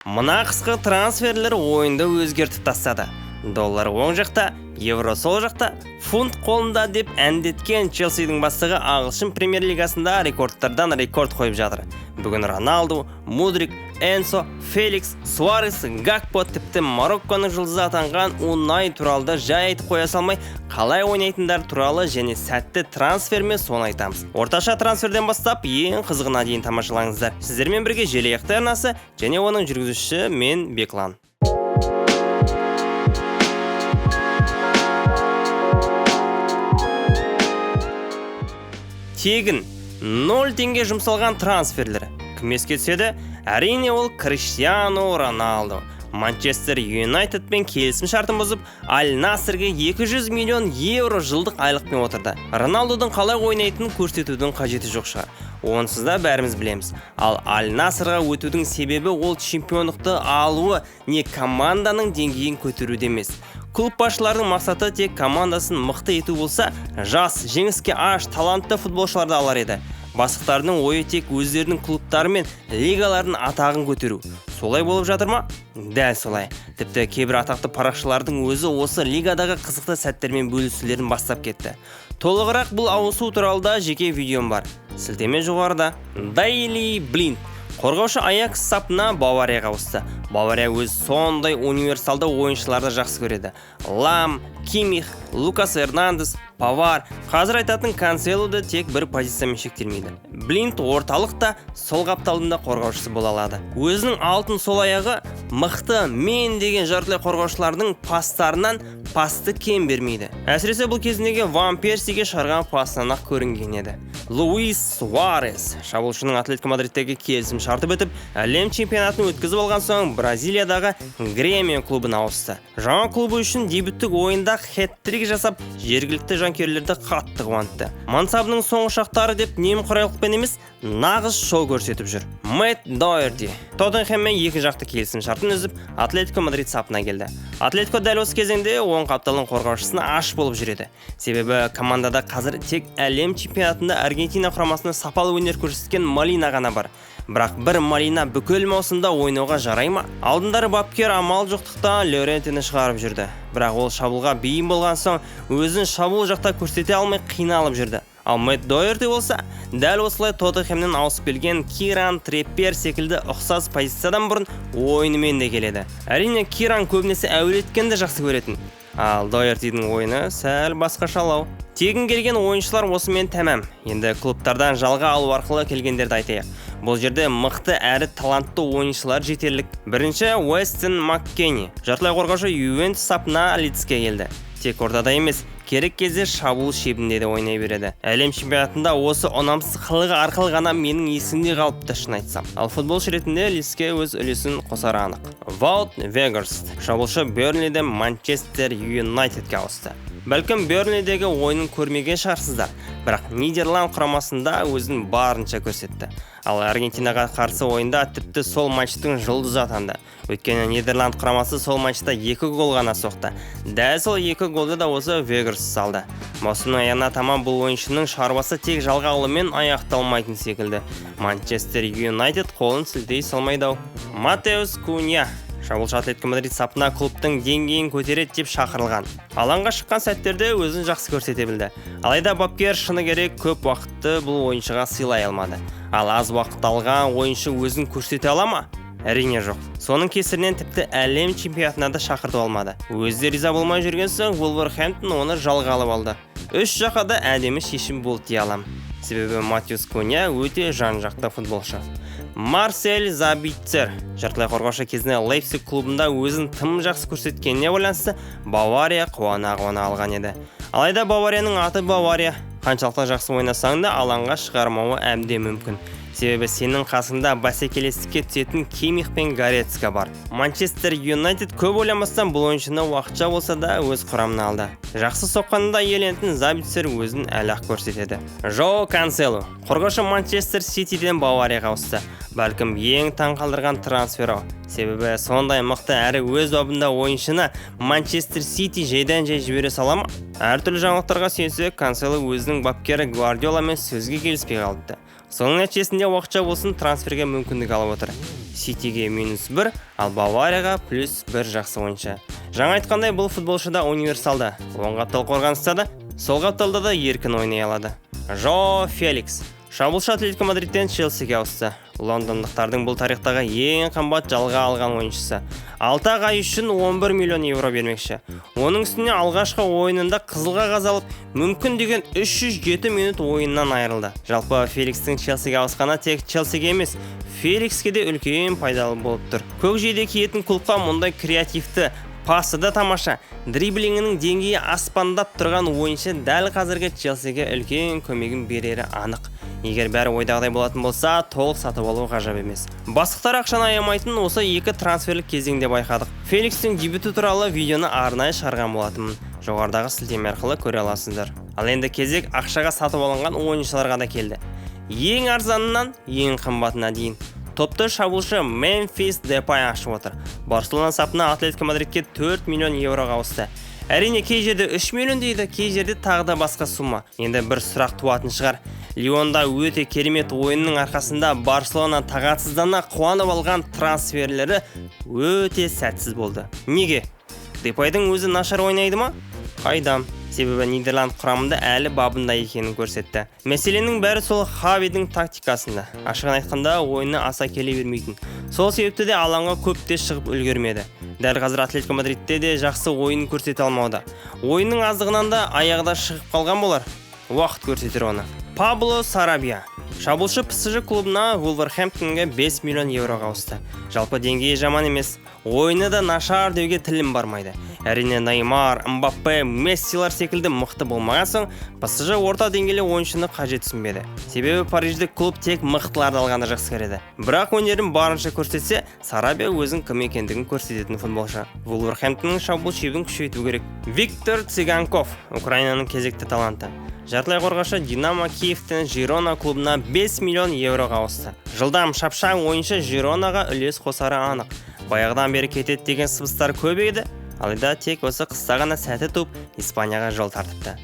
Мына қысқы трансферлер ойынды өзгертіп тастады. Доллар оң жақта, евро сол жақта, фунт қолында деп әндеткен Челсидің бастығы ағылшын премьер-лигасында рекордтардан рекорд қойып жатыр. Бүгін Роналду, Мудрик, Энсо, Феликс, Суарес, Гакпо тіпті Марокконың жұлдызы атанған Унай туралы жай айтып қоя салмай, қалай ойнайтындар туралы және сәтті трансфермен соны айтамыз. Орташа трансферден бастап ең қызығына дейін тамашалаңыздар. Сіздермен бірге Желі Ақтай арнасы және оның жүргізушісі мен Беклан. Тегін 0 теңге жұмсалған трансферлер. Кім еске түседі? Әрине ол Криштиану Роналду. Манчестер Юнайтедпен келісім шартын бұзып, Аль-Насрге 200 миллион евро жылдық айлықпен отырды. Роналдудың қалай ойнайтынын көрсетудің қажеті жоқ шығар. Онсыз да бәріміз білеміз. Ал Аль-Насрға өтудің себебі ол чемпиондықты алуы, не команданың деңгейін көтеруде емес. Клуб басшыларының мақсаты тек командасын мықты ету болса, жас, жеңіске аш, талантты футболшыларды алар еді. Бастықтардың ойы тек өздерінің клубтары мен лигалардың атағын көтеру. Солай болып жатыр ма? Дәл солай. Тіпті кейбір атақты парақшылардың өзі осы лигадағы қызықты сәттермен бөлісулерін бастап кетті. Толығырақ бұл ауысу туралы да жеке видеом бар. Сілтеме жоғарыда. Daily Blind. Қорғаушы Аякс сапына Баварияға ауысты. Бавария өз сондай универсалды ойыншыларды жақсы көреді. Лам, Кимих, Лукас Эрнандес, Павар. Қазір айтатын Канселоды тек бір позициямен шектелмейді. Блинд орталықта сол қапталында қорғаушысы бола алады. Өзінің алтын сол аяғы мықты мен деген жартылай қорғаушылардың пастарынан пасты кем бермейді. Әсіресе бұл кезіндегі Ван Персиге шығарған пасынан ақ көрінген еді. Луис Суарес шабуылшының Атлетико Мадридтегі келісім шарты бітіп, әлем чемпионатын өткізіп алған соң Бразилиядағы Гремио клубына ауысты. Жаңа клубы үшін дебюттік ойында хет-трик жасап, жергілікті жанкүйерлерді қатты қуантты. Мансабының соңғы шақтары деп немқұрайлықпен емес, нағыз шоу көрсетіп жүр. Мэтт Дойерти Тоттенхэммен екі жақты келісім шартын үзіп, Атлетико Мадрид сапына келді. Атлетико дәл осы кезеңде оң қапталын қорғаушысына аш болып жүреді. Себебі командада қазір тек әлем чемпионатында Аргентина құрамасына сапалы өнер көрсеткен Молина ғана бар. Бірақ бір Молина бүкіл маусымда ойнауға жарай ма? Алдындары бапкер амал жоқтықта Лорентині шығарып жүрді. Бірақ ол шабуылға бейім болған соң өзін шабуыл жақта көрсете алмай қиналып жүрді. Ал Мэтт Дойерти болса, дәл осылай Тоттенхэмнен ауысып келген Киран Триппер секілді ұқсас позициядан бұрын ойынымен де келеді. Әрине Киран көбінесе әуелеткенді жақсы көретін. Ал Дойертидің ойыны сәл басқашалау. Тегін келген ойыншылар осымен тәмам. Енді клубтардан жалға алу арқылы келгендерді айтайық. Бұл жерде мықты әрі талантты ойыншылар жетерлік. Бірінші Уэстон Маккенни, жартылай қорғаушы Ювентус сапына Лидске келді. Тек ортада емес, керек кезде шабуыл шебінде де ойнай береді. Әлем чемпионатында осы ұнамсыз қылығы арқылы ғана менің есімде қалыпты, шын айтсам. Ал футболшы ретінде Лидске өз үлесін қосары анық. Ваут Вегерст, шабуылшы Бернлиден Манчестер Юнайтедке ауысты. Бәлкім Бернлидегі ойынын көрмеген шығарсыздар, бірақ Нидерланд құрамасында өзін барынша көрсетті. Ал Аргентинаға қарсы ойында тіпті сол матчтың жұлдызы атанды. Өйткені Нидерланд құрамасы сол матчта 2 гол ғана соқты. Дәл сол 2 голды да осы Вегерс салды. Маусымның аяғына таман бұл ойыншының шаруасы тек жалға алумен аяқталмайтын секілді. Манчестер Юнайтед қолын сілтей салмайды. Матеус Кунья шабуылшы Атлетико Мадрид сапына клубтың деңгейін көтереді деп шақырылған. Алаңға шыққан сәттерде өзін жақсы көрсете білді. Алайда бапкер шыны керек көп уақытты бұл ойыншыға сыйлай алмады. Ал аз уақыт алған ойыншы өзін көрсете ала ма? Әрине жоқ. Соның кесірінен тіпті әлем чемпионатына да шақыртып алмады. Өзі риза болмай жүрген соң Вулверхэмптон оны жалға алып алды. Үш жаққа да әдемі шешім болды дей алам. Себебі Матеус Кунья өте жан-жақты футболшы. Марсель Забитцер жартылай қорғаушы кезінде Лейпциг клубында өзін тым жақсы көрсеткеніне байланысты Бавария қуана алған еді. Алайда Баварияның аты Бавария. Қаншалықты жақсы ойнасаң да алаңға шығармауы әбден мүмкін. Себебі сенің қасында бәсекелестікке түсетін Кимих пен Горецка бар. Манчестер Юнайтед көп ойламастан бұл ойыншыны уақытша болса да өз құрамына алды. Жақсы соққанында иеленетін Забитцер өзін әлі-ақ көрсетеді. Жоу Кансело қорғаушы Манчестер Ситиден Баварияға ауысты. Бәлкім ең таң қалдырған трансфері. Себебі сондай мықты әрі өз бабында ойыншыны Манчестер Сити жайдан-жай жібере сала ма? Әртүрлі жаңалықтарға сүйенсек, Кансело өзінің бапкері Гвардиоламен сөзге келіспей қалыпты. Соның нәтижесінде уақытша болсын трансферге мүмкіндік алып отыр. Ситиге -1, ал Баварияға +1 жақсы ойыншы. Жаңа айтқандай, бұл футболшы да универсалды. Оң қаптал қорғаныста да, сол қапталда да еркін ойнай алады. Жоу Феликс шабуылшы Атлетико Мадридтен Челсиге ауысты. Лондондықтардың бұл тарихтағы ең қымбат жалға алған ойыншысы. 6 ай үшін 11 миллион евро бермекші. Оның үстіне алғашқы ойынында қызылға қазалып, мүмкін деген 307 минут ойыннан айырылды. Жалпы Феликстің Челсиге ауысқаны тек Челсиге емес, Феликске де үлкен пайдалы болып тұр. Көкжиде киетін клубқа мұндай креативті, пасы да тамаша, дриблингінің деңгейі аспандап тұрған ойыншы дәл қазіргі Челсиге үлкен көмегін берері анық. Егер бәрі ойдағыдай болатын болса, толық сатып алу ғажап емес. Бастықтар ақшаны аямайтын осы екі трансферлік кезеңде байқадық. Феликстің дебюті туралы видеоны арнайы шығарған болатынмын. Жоғарыдағы сілтеме арқылы көре аласыздар. Ал енді кезек ақшаға сатып алынған ойыншыларға да келді. Ең арзанынан ең қымбатына дейін. Топты шабуылшы Мемфис Депай ашып отыр. Барселона сапына Атлетико Мадридке 4 миллион евроға ауысты. Әрине кей жерде 3 миллион дейді, кей жерде тағы да басқа сумма. Енді бір сұрақ туатын шығар. Лионда өте керемет ойынның арқасында Барселона тағатсыздана қуанып алған трансферлері өте сәтсіз болды. Неге? Депайдың өзі нашар ойнайды ма? Қайдам. Себебі Нидерланд құрамында әлі бабында екенін көрсетті. Мәселенің бәрі сол Хавидің тактикасында. Ашығын айтқанда ойыны аса келе бермейтін. Сол себепті де алаңға көп те шығып үлгермеді. Дәл қазір Атлетико Мадридте де жақсы ойын көрсете алмауда. Ойынның аздығынан да аяғда шығып қалған болар. Уақыт көрсетер оны. Пабло Сарабия шабуылшы ПСЖ клубына Вулверхэмптонға 5 миллион евроға ауысты. Жалпы деңгейі жаман емес, ойыны да нашар деуге тілім бармайды. Әрине Неймар, Мбаппе, Мессилар секілді мықты болмаған соң, ПСЖ орта деңгейлі ойыншыны қажетсінбеді. Себебі Париждік клуб тек мықтыларды алғанды жақсы көреді. Бірақ өнерін барынша көрсетсе, Сарабия өзін кім екендігін көрсететін футболшы. Вулверхэмптонның шабуыл шебін күшейту керек. Виктор Цыганков, Украинаның кезекті таланты. Жартылай қорғашы Динамо Киевтен Жирона клубына 5 миллион евроға ауысты. Жылдам шапшаң ойыншы Жиронаға үлес қосары анық. Баяғыдан бері кетеді деген сыбыстар көп еді, алайда тек осы қыста ғана сәті туып Испанияға жол тартыпты.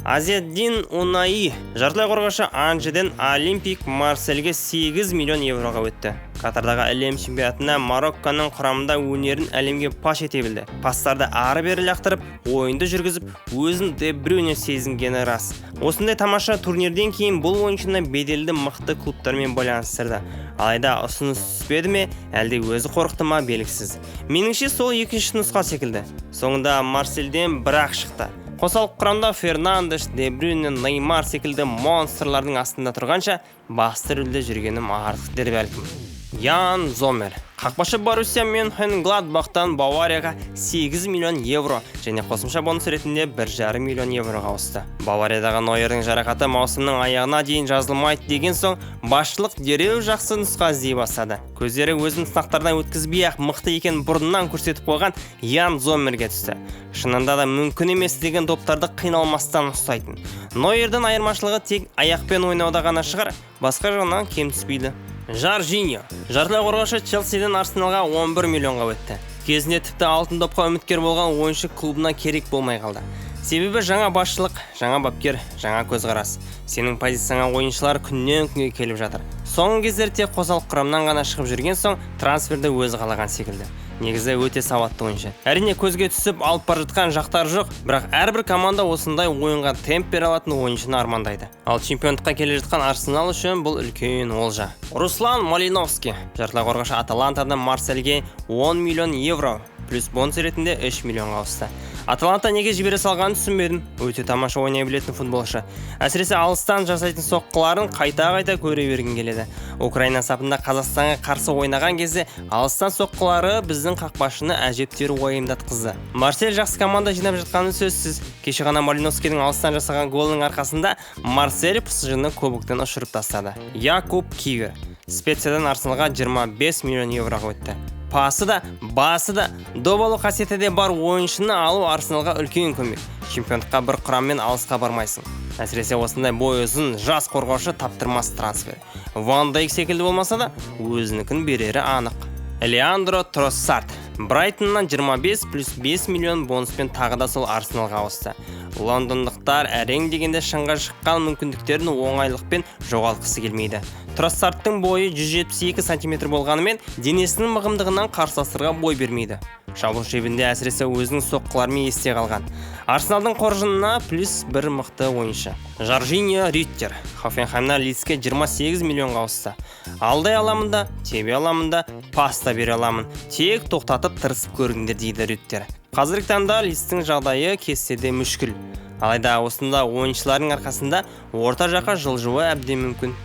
Азиаддин Унаи жартылай қорғашы Анжеден Олимпик Марсельге 8 миллион евроға өтті. Катардағы әлем чемпионатына Марокконың құрамында өнерін әлемге паш ете білді. Пастарды ары-бері лақтырып, ойынды жүргізіп, өзін Де Брюйне сезінгені рас. Осындай тамаша турнирден кейін бұл ойыншыны беделді мықты клубтармен байланыстырды. Алайда ұсыныс түспеді ме, әлде өзі қорықты ма белгісіз. Меніңше сол екінші нұсқа секілді. Соңында Марсельден бір-ақ шықты. Қосалық құрамда Фернандеш, Де Брюйне, Неймар секілді монстрлардың астында тұрғанша, басты рөлде жүргенім артық дер бәлкім. Ян Зомер қақпашы Боруссия Мюнхен-Гладбахтан Баварияға 8 миллион евро және қосымша бонус ретінде 1,5 миллион евроға ауысты. Бавариядағы Нойердің жарақаты маусымның аяғына дейін жазылмайды деген соң, басшылық дереу жақсы нұсқа іздей бастады. Көздері өзін сынақтардан өткізбей-ақ мықты екен бұрыннан көрсетіп қойған Ян Зомерге түсті. Шынында да мүмкін емес деген топтарды қиналмастан ұстайтын. Нойердің айырмашылығы тек аяқпен ойнауда ғана шығар, басқа жағынан кем түспейді. Жоржиньо жартылай қорғашы Челсиден Арсеналға 11 миллионға өтті. Кезінде тіпті алтын допқа үміткер болған ойыншы клубына керек болмай қалды. Себебі жаңа басшылық, жаңа бапкер, жаңа көзқарас. Сенің позицияңа ойыншылар күннен күнге келіп жатыр. Соңғы кездерде қосалық құрамнан ғана шығып жүрген соң трансферді өзі қалаған секілді. Негізі өте сауатты ойыншы. Әрине көзге түсіп алып бара жатқан жақтар жоқ, бірақ әрбір команда осындай ойынға темп бере алатын ойыншыны армандайды. Ал чемпиондыққа келе жатқан Арсенал үшін бұл үлкен олжа. Руслан Малиновский жартылай қорғашы Аталантадан Марсельге 10 миллион евро плюс бонус ретінде 3 миллионға ауысты. Аталанта неге жібере салғанын түсінбедім. Өте тамаша ойнай білетін футболшы. Әсіресе алыстан жасайтын соққыларын қайта-қайта көре берген келеді. Украина сапында Қазақстанға қарсы ойнаған кезде алыстан соққылары біздің қақпашыны әжептеуір уайымдатқызды. Марсель жақсы команда жинап жатқаны сөзсіз. Кеше ғана Малиновскийдің алыстан жасаған голының арқасында Марсель ПСЖ-ны көбіктен ұшырып тастады. Якуб Кивер Специядан Арсеналға 25 миллион евроға өтті. Пасы да, басы да, добалу қасиеті де бар ойыншыны алу Арсеналға үлкен көмек. Чемпиондыққа бір құраммен алысқа бармайсың. Әсіресе осындай бой ұзын жас қорғаушы таптырмас трансфер. Ван Дайк секілді болмаса да, өзінікін берері анық. Леандро Троссард Брайтоннан 25 плюс 5 миллион бонуспен тағы да сол Арсеналға ауысты. Лондондықтар әрең дегенде шыңға шыққан мүмкіндіктерін оңайлықпен жоғалтқысы келмейді. Троссардтың бойы 172 см болғанымен денесінің мығымдығынан қарсыластарға бой бермейді. Шабуыл шебінде әсіресе өзінің соққыларымен есте қалған. Арсеналдың қоржынына плюс бір мықты ойыншы. Жоржиньо Рюттер Хофенхаймнан Лидске 28 миллионға ауысты. Алдай аламында, тебе аламында, паста бере аламын. Тек тоқтатып тырысып көріңдер дейді Рюттер. Қазіргі таңда Лидстің жағдайы кестеде мүшкіл. Алайда осында ойыншылардың арқасында орта жаққа жылжуы әбден мүмкін.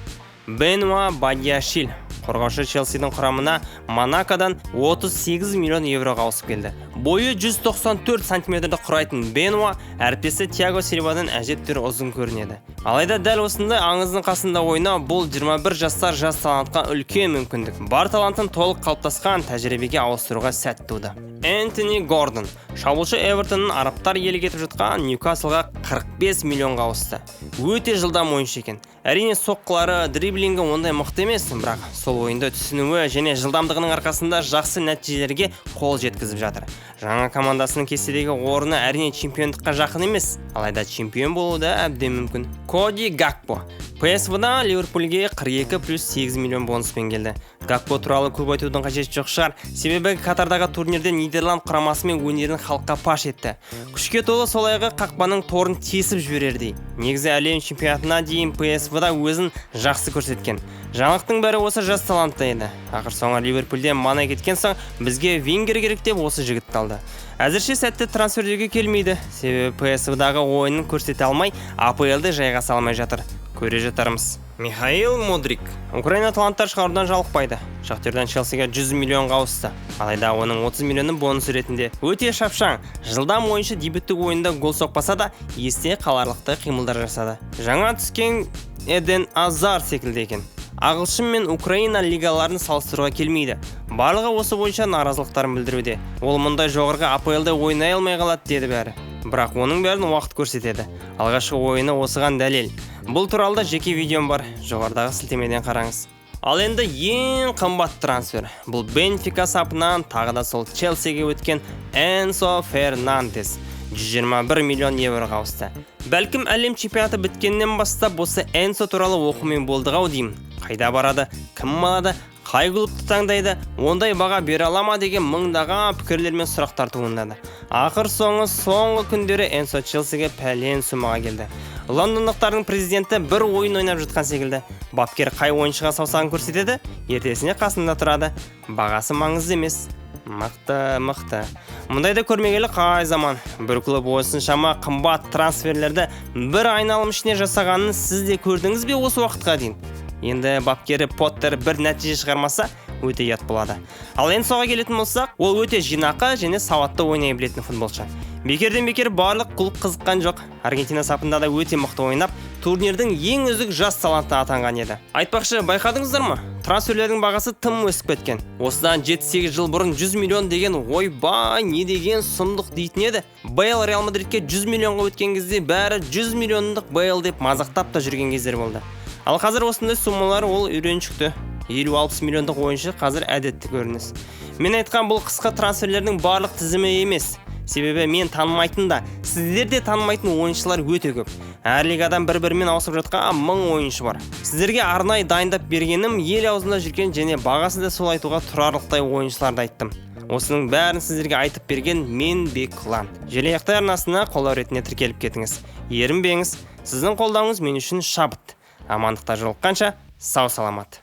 Бенуа Бадияшвили қорғаушы Челсидің құрамына Монакодан 38 миллион евроға ауысып келді. Бойы 194 сантиметрді құрайтын Бенуа әріптесі Тиаго Сильвадан әжептәуір ұзын көрінеді. Алайда дәл осындай аңыздың қасында ойнау бұл 21 жастар жас талантқа үлкен мүмкіндік. Бар талантын толық қалыптасқан тәжірибеге ауыстыруға сәт туды. Энтони Гордон шабуылшы Эвертонның арабтар елі кетіп жатқан Ньюкаслға 45 миллионға ауысты. Өте жылдам ойыншы екен. Әрине соққылары, дриблингі ондай мықты емес, бірақ сол ойынды түсінуі және жылдамдығының арқасында жақсы нәтижелерге қол жеткізіп жатыр. Жаңа командасының кестедегі орны әрине чемпиондыққа жақын емес, алайда чемпион болуы да әбден мүмкін. Коди Гакпо PSV-дан Ливерпульге 42 плюс 8 миллион бонуспен келді. Гакпо туралы көп айтудың қажеті жоқ шығар, себебі Катардағы турнирде Нидерланд құрамасымен өнерін халыққа паш етті. Күшке толы сол аяғы қақпаның торын тесіп жіберердей. Негізі әлем чемпионатына дейін PSV-да өзін жақсы көрсеткен. Жаңалықтың бәрі осы жас талантты еді. Ақыр соңы Ливерпульден мана кеткен соң бізге Венгер керек деп осы жігіт қалды. Әзірше сәтті трансфердеуге келмейді, себебі PSV-дағы ойынын көрсете алмай, АПЛ-ді жайғаса алмай жатыр. Көре жатармыз. Михаил Мудрик Украина таланттар шығарудан жалықпайды. Шахтерден Челсиге 100 миллионға ауысты. Алайда оның 30 миллионы бонус ретінде. Өте шапшаң, жылдам ойыншы дебюттік ойында гол соқпаса да, есте қаларлықтай қимылдар жасады. Жаңа түскен Эден Азар секілді екен. Ағылшын мен Украина лигаларын салыстыруға келмейді. Барлығы осы бойынша наразылықтарын білдіруде. Ол мұндай жоғарғы АПЛ-де ойнай алмай қалады деді бәрі. Бірақ оның бәрін уақыт көрсетеді. Алғашқы ойыны осыған дәлел. Бұл туралы жеке видеом бар, жоғарыдағы сілтемеден қараңыз. Ал енді ең қымбат трансфер. Бұл Бенфика сапынан тағы да сол Челсиге өткен Энсо Фернандес 121 миллион евроға ауысты. Бәлкім әлем чемпионаты біткеннен бастап осы Энсо туралы оқумен болдық-ау деймін. Қайда барады, кім алады, қай клубты таңдайды, ондай баға бере ала ма деген мыңдаған пікірлер мен сұрақтар туындады. Ақыр соңғы күндері Энсо Челсиге пәлен сумаға келді. Лондондықтардың президенті бір ойын ойнап жатқан секілді. Бапкер қай ойыншыға саусағын көрсетеді, ертесіне қасында тұрады. Бағасы маңызды емес. Мықты. Мұндайды көрмегелі қай заман. Бір клуб осыншама қымбат трансферлерді бір айналым ішіне жасағанын сіз де көрдіңіз бе осы уақытқа дейін? Енді бапкері Поттер бір нәтиже шығармаса, өте ұят болады. Ал Энсоға келетін болсақ, ол өте жинақы және сауатты ойнай білетін футболшы. Бекерден бекер барлық клуб қызыққан жоқ. Аргентина сапында да өте мықты ойнап, турнирдің ең үздік жас таланты атанған еді. Айтпақшы, байқадыңыздар ма? Трансферлердің бағасы тым өсіп кеткен. Осыдан 7-8 жыл бұрын 100 миллион деген ойбай, не деген сұмдық дейтін еді. Бейл Реал Мадридке 100 миллионға өткен кезде бәрі 100 миллиондық Бейл деп мазақтап та жүрген кездер болды. Ал қазір осындай суммалар ол үйреншікті. 50-60 миллиондық ойыншы қазір әдетті көрініс. Мен айтқан бұл қысқа трансферлердің барлық тізімі емес. Себебі мен танымайтын да, сіздер де танымайтын ойыншылар өте көп. Әр лигадан бір-бірімен ауысып жатқан 1000 ойыншы бар. Сіздерге арнайы дайындап бергенім ел аузында жүрген және бағасы да сол айтуға тұрарлықтай ойыншыларды айттым. Осының бәрін сіздерге айтып берген мен Беклан. Желаяқтай арнасына қолдау ретінде тіркеліп кетіңіз. Ерінбеңіз, сіздің қолдауыңыз мен үшін шабыт. Амандықта жолыққанша сау саламат.